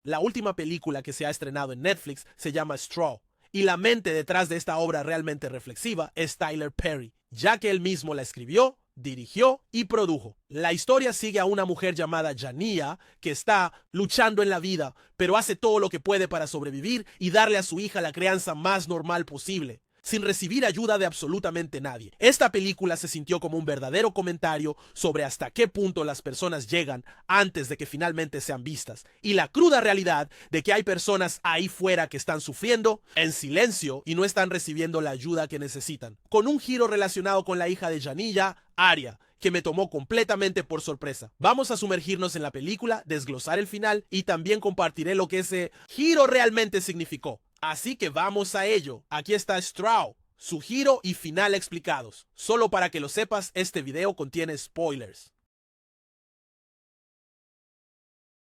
La última película que se ha estrenado en Netflix se llama Straw, y la mente detrás de esta obra realmente reflexiva es Tyler Perry, ya que él mismo la escribió, dirigió y produjo. La historia sigue a una mujer llamada Jania que está luchando en la vida, pero hace todo lo que puede para sobrevivir y darle a su hija la crianza más normal posible, sin recibir ayuda de absolutamente nadie. Esta película se sintió como un verdadero comentario sobre hasta qué punto las personas llegan antes de que finalmente sean vistas, y la cruda realidad de que hay personas ahí fuera que están sufriendo en silencio y no están recibiendo la ayuda que necesitan, con un giro relacionado con la hija de Jania, Arya, que me tomó completamente por sorpresa. Vamos a sumergirnos en la película, desglosar el final y también compartiré lo que ese giro realmente significó. Así que vamos a ello. Aquí está Straw, su giro y final explicados. Solo para que lo sepas, este video contiene spoilers.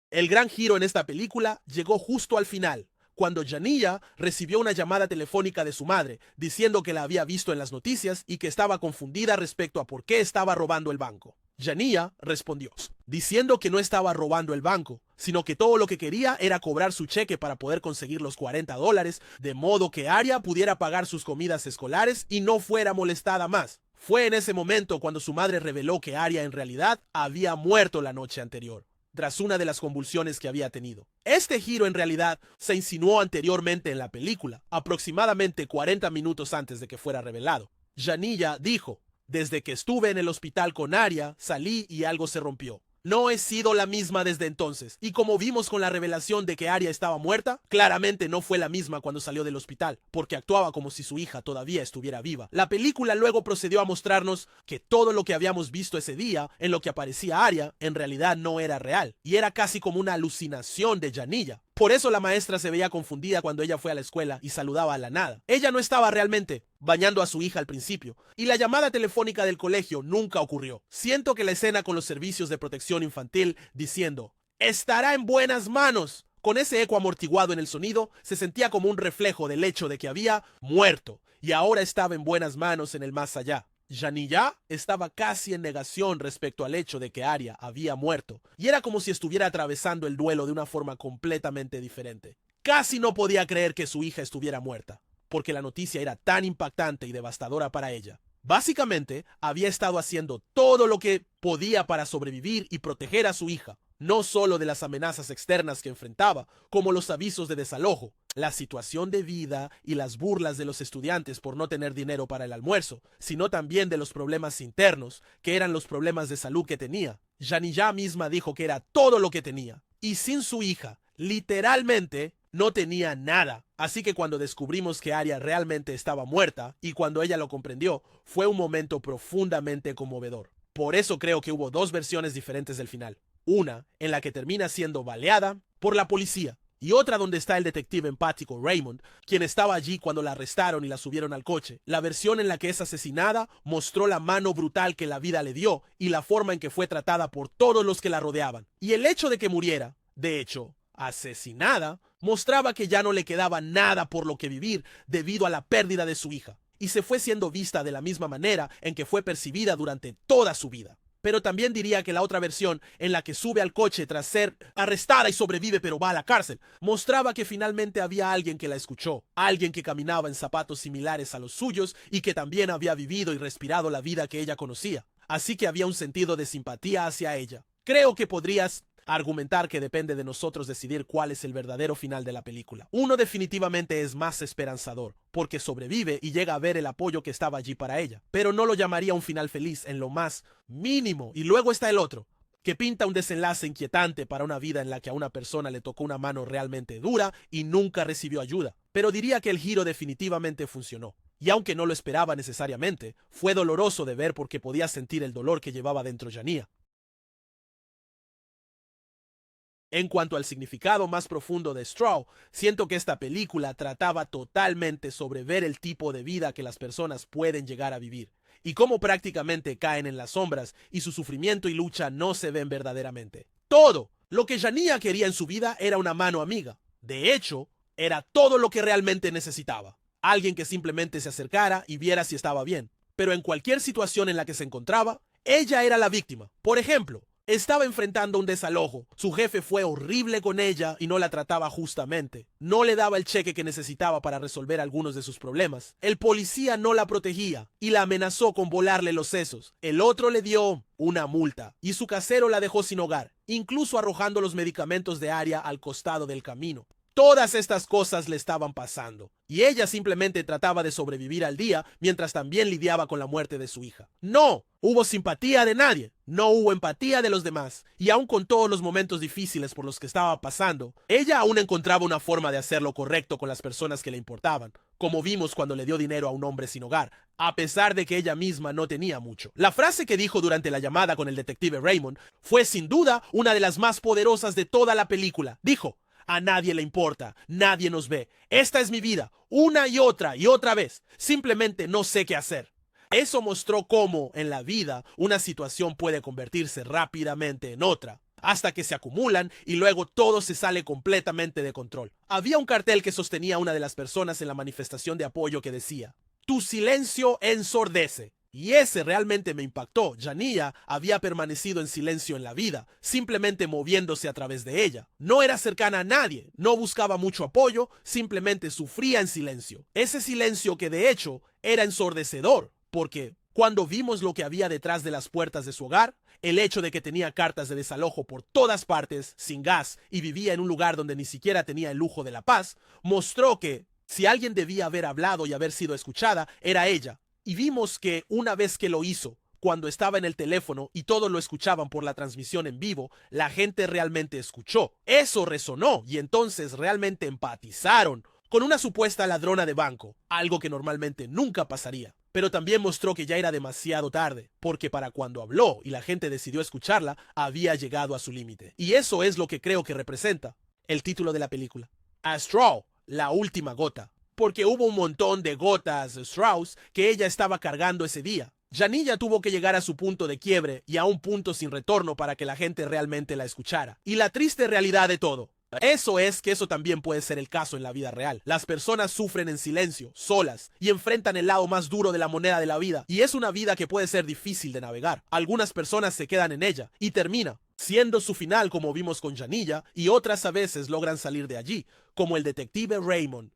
El gran giro en esta película llegó justo al final, cuando Jania recibió una llamada telefónica de su madre, diciendo que la había visto en las noticias y que estaba confundida respecto a por qué estaba robando el banco. Jania respondió, diciendo que no estaba robando el banco, sino que todo lo que quería era cobrar su cheque para poder conseguir los $40, de modo que Arya pudiera pagar sus comidas escolares y no fuera molestada más. Fue en ese momento cuando su madre reveló que Arya en realidad había muerto la noche anterior, tras una de las convulsiones que había tenido. Este giro en realidad se insinuó anteriormente en la película, aproximadamente 40 minutos antes de que fuera revelado. Jania dijo, desde que estuve en el hospital con Arya, salí y algo se rompió. No he sido la misma desde entonces, y como vimos con la revelación de que Arya estaba muerta, claramente no fue la misma cuando salió del hospital, porque actuaba como si su hija todavía estuviera viva. La película luego procedió a mostrarnos que todo lo que habíamos visto ese día, en lo que aparecía Arya, en realidad no era real, y era casi como una alucinación de Jania. Por eso la maestra se veía confundida cuando ella fue a la escuela y saludaba a la nada. Ella no estaba realmente bañando a su hija al principio, y la llamada telefónica del colegio nunca ocurrió. Siento que la escena con los servicios de protección infantil diciendo, estará en buenas manos, con ese eco amortiguado en el sonido, se sentía como un reflejo del hecho de que había muerto, y ahora estaba en buenas manos en el más allá. Jania estaba casi en negación respecto al hecho de que Arya había muerto, y era como si estuviera atravesando el duelo de una forma completamente diferente. Casi no podía creer que su hija estuviera muerta, porque la noticia era tan impactante y devastadora para ella. Básicamente, había estado haciendo todo lo que podía para sobrevivir y proteger a su hija, no solo de las amenazas externas que enfrentaba, como los avisos de desalojo, la situación de vida y las burlas de los estudiantes por no tener dinero para el almuerzo, sino también de los problemas internos, que eran los problemas de salud que tenía. Jania misma dijo que era todo lo que tenía, y sin su hija, literalmente, no tenía nada. Así que cuando descubrimos que Arya realmente estaba muerta, y cuando ella lo comprendió, fue un momento profundamente conmovedor. Por eso creo que hubo dos versiones diferentes del final. Una en la que termina siendo baleada por la policía, y otra donde está el detective empático Raymond, quien estaba allí cuando la arrestaron y la subieron al coche. La versión en la que es asesinada mostró la mano brutal que la vida le dio y la forma en que fue tratada por todos los que la rodeaban. Y el hecho de que muriera, de hecho, asesinada, mostraba que ya no le quedaba nada por lo que vivir debido a la pérdida de su hija, y se fue siendo vista de la misma manera en que fue percibida durante toda su vida. Pero también diría que la otra versión, en la que sube al coche tras ser arrestada y sobrevive pero va a la cárcel, mostraba que finalmente había alguien que la escuchó, alguien que caminaba en zapatos similares a los suyos y que también había vivido y respirado la vida que ella conocía. Así que había un sentido de simpatía hacia ella. Creo que podrías argumentar que depende de nosotros decidir cuál es el verdadero final de la película. Uno definitivamente es más esperanzador, porque sobrevive y llega a ver el apoyo que estaba allí para ella, pero no lo llamaría un final feliz en lo más mínimo. Y luego está el otro, que pinta un desenlace inquietante para una vida en la que a una persona le tocó una mano realmente dura y nunca recibió ayuda. Pero diría que el giro definitivamente funcionó. Y aunque no lo esperaba necesariamente, fue doloroso de ver porque podía sentir el dolor que llevaba dentro Jania. En cuanto al significado más profundo de Straw, siento que esta película trataba totalmente sobre ver el tipo de vida que las personas pueden llegar a vivir, y cómo prácticamente caen en las sombras y su sufrimiento y lucha no se ven verdaderamente. Todo lo que Jania quería en su vida era una mano amiga. De hecho, era todo lo que realmente necesitaba. Alguien que simplemente se acercara y viera si estaba bien. Pero en cualquier situación en la que se encontraba, ella era la víctima. Por ejemplo, Estaba enfrentando un desalojo. Su jefe fue horrible con ella y no la trataba justamente. No le daba el cheque que necesitaba para resolver algunos de sus problemas. El policía no la protegía y la amenazó con volarle los sesos. El otro le dio una multa y su casero la dejó sin hogar, incluso arrojando los medicamentos de Aria al costado del camino. Todas estas cosas le estaban pasando y ella simplemente trataba de sobrevivir al día mientras también lidiaba con la muerte de su hija. No hubo simpatía de nadie, no hubo empatía de los demás y aun con todos los momentos difíciles por los que estaba pasando, ella aún encontraba una forma de hacer lo correcto con las personas que le importaban, como vimos cuando le dio dinero a un hombre sin hogar, a pesar de que ella misma no tenía mucho. La frase que dijo durante la llamada con el detective Raymond fue sin duda una de las más poderosas de toda la película. Dijo: a nadie le importa, nadie nos ve. Esta es mi vida, una y otra vez. Simplemente no sé qué hacer. Eso mostró cómo, en la vida, una situación puede convertirse rápidamente en otra, hasta que se acumulan y luego todo se sale completamente de control. Había un cartel que sostenía a una de las personas en la manifestación de apoyo que decía: tu silencio ensordece. Y ese realmente me impactó. Janiya había permanecido en silencio en la vida, simplemente moviéndose a través de ella. No era cercana a nadie, no buscaba mucho apoyo, simplemente sufría en silencio. Ese silencio que de hecho era ensordecedor, porque cuando vimos lo que había detrás de las puertas de su hogar, el hecho de que tenía cartas de desalojo por todas partes, sin gas, y vivía en un lugar donde ni siquiera tenía el lujo de la paz, mostró que si alguien debía haber hablado y haber sido escuchada, era ella. Y vimos que una vez que lo hizo, cuando estaba en el teléfono y todos lo escuchaban por la transmisión en vivo, la gente realmente escuchó. Eso resonó y entonces realmente empatizaron con una supuesta ladrona de banco, algo que normalmente nunca pasaría. Pero también mostró que ya era demasiado tarde, porque para cuando habló y la gente decidió escucharla, había llegado a su límite. Y eso es lo que creo que representa el título de la película: A Straw, la última gota. Porque hubo un montón de gotas Strauss que ella estaba cargando ese día. Janiya tuvo que llegar a su punto de quiebre y a un punto sin retorno para que la gente realmente la escuchara. Y la triste realidad de todo, eso es que eso también puede ser el caso en la vida real. Las personas sufren en silencio, solas, y enfrentan el lado más duro de la moneda de la vida. Y es una vida que puede ser difícil de navegar. Algunas personas se quedan en ella y termina siendo su final, como vimos con Janiya, y otras a veces logran salir de allí, como el detective Raymond.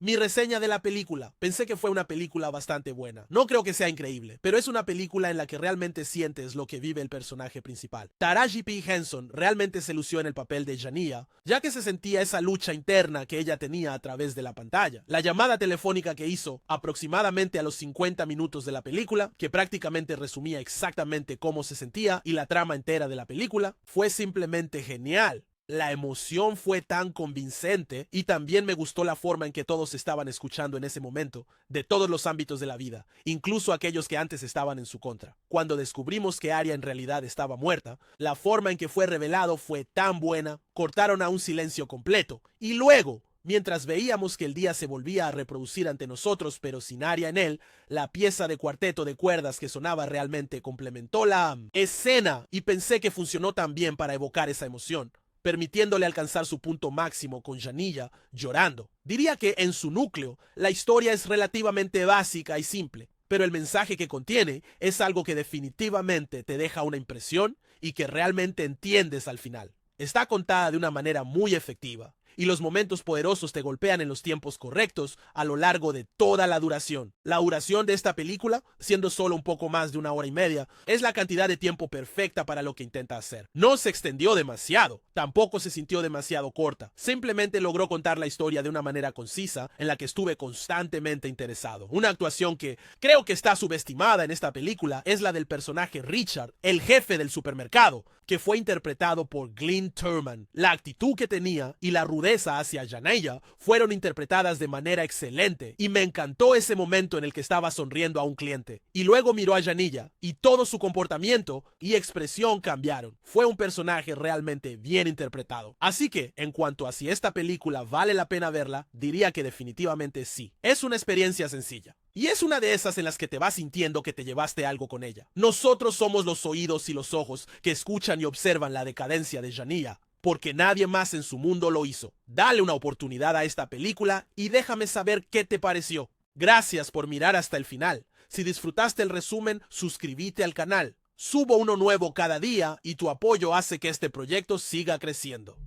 Mi reseña de la película. Pensé que fue una película bastante buena. No creo que sea increíble, pero es una película en la que realmente sientes lo que vive el personaje principal. Taraji P. Henson realmente se lució en el papel de Janiya, ya que se sentía esa lucha interna que ella tenía a través de la pantalla. La llamada telefónica que hizo aproximadamente a los 50 minutos de la película, que prácticamente resumía exactamente cómo se sentía y la trama entera de la película, fue simplemente genial. La emoción fue tan convincente y también me gustó la forma en que todos estaban escuchando en ese momento, de todos los ámbitos de la vida, incluso aquellos que antes estaban en su contra. Cuando descubrimos que Aria en realidad estaba muerta, la forma en que fue revelado fue tan buena, cortaron a un silencio completo. Y luego, mientras veíamos que el día se volvía a reproducir ante nosotros pero sin Aria en él, la pieza de cuarteto de cuerdas que sonaba realmente complementó la escena y pensé que funcionó tan bien para evocar esa emoción, permitiéndole alcanzar su punto máximo con Janiya llorando. Diría que en su núcleo, la historia es relativamente básica y simple, pero el mensaje que contiene es algo que definitivamente te deja una impresión y que realmente entiendes al final. Está contada de una manera muy efectiva, y los momentos poderosos te golpean en los tiempos correctos a lo largo de toda la duración. La duración de esta película, siendo solo un poco más de 1 hora y media, es la cantidad de tiempo perfecta para lo que intenta hacer. No se extendió demasiado, tampoco se sintió demasiado corta, simplemente logró contar la historia de una manera concisa en la que estuve constantemente interesado. Una actuación que creo que está subestimada en esta película es la del personaje Richard, el jefe del supermercado, que fue interpretado por Glynn Turman. La actitud que tenía y la rudeza hacia Janiya fueron interpretadas de manera excelente y me encantó ese momento en el que estaba sonriendo a un cliente y luego miró a Janiya y todo su comportamiento y expresión cambiaron. Fue un personaje realmente bien interpretado. Así que, en cuanto a si esta película vale la pena verla, diría que definitivamente sí. Es una experiencia sencilla. Y es una de esas en las que te vas sintiendo que te llevaste algo con ella. Nosotros somos los oídos y los ojos que escuchan y observan la decadencia de Janiya, porque nadie más en su mundo lo hizo. Dale una oportunidad a esta película y déjame saber qué te pareció. Gracias por mirar hasta el final. Si disfrutaste el resumen, suscríbete al canal. Subo uno nuevo cada día y tu apoyo hace que este proyecto siga creciendo.